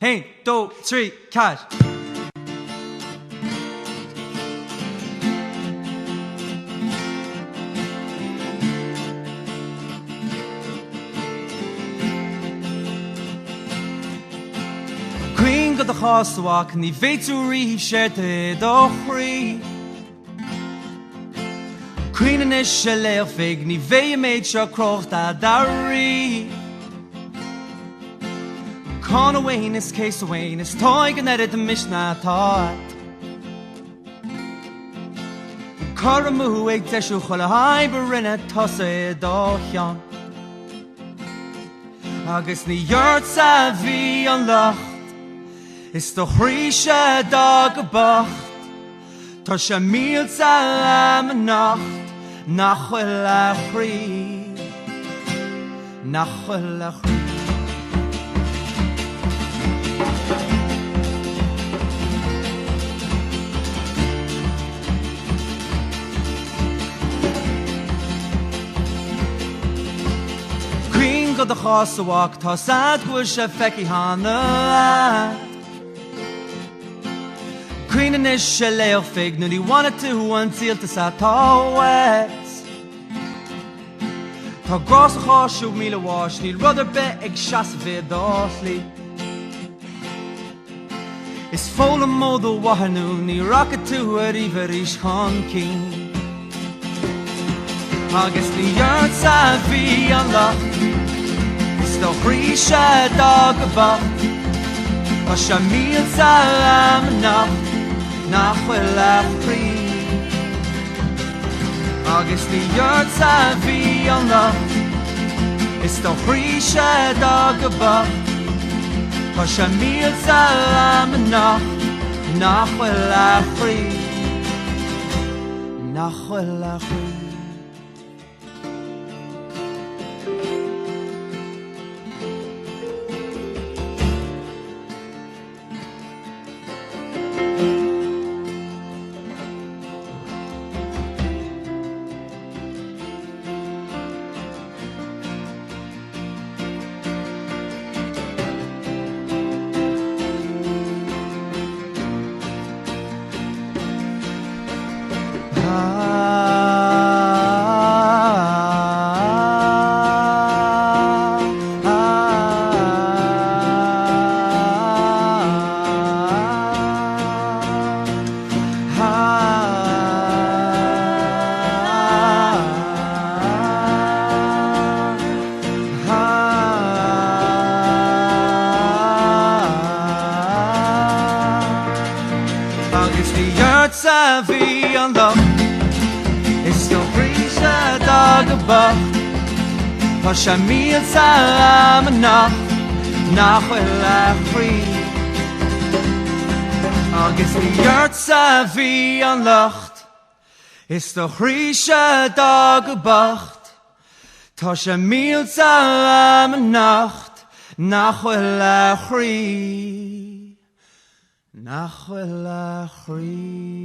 1, 2, 3, 4. Queen got the horse to walk, and the fate to reef shared the free. Queen and Iontach a Laoich Bhig, ni ve made sure Chonradh Dari. Con away in this case away in this toy and edit the Mishnah thought. Karamu egg teshu cholahai berina tosse dochyan. Agus ni yurt savi on lacht. Is the Oíche dog a bacht. Tosha meal salam nacht. Nachwel achri. Nachwel achri. Queen got the horse to walk. Tossad gush a fecky hana. Queen and Iontach a Laoich Bhig, nu die wanted to until to sat always. Ta gros a horse show me the wash, ni rudder bet eg shas vid dosli. Is full of model wahanu, ni rocket to a river ish hon king. Agus ni yurt savi on lacht, is the Oíche dog a bacht. Tosha meal salam nacht. Nachwel achri. Agus ni yurt savi on lacht. Is the Oíche dog a bacht. Tosha meal salam nacht. Nachwel achri. Nachwel achri. Tosha meal salam nacht. Nachwel achri. Agus ni yurt savi on lacht. Is the Oíche dog a bacht. Tosha meal salam nacht. Nachwel achri. Nachwel achri.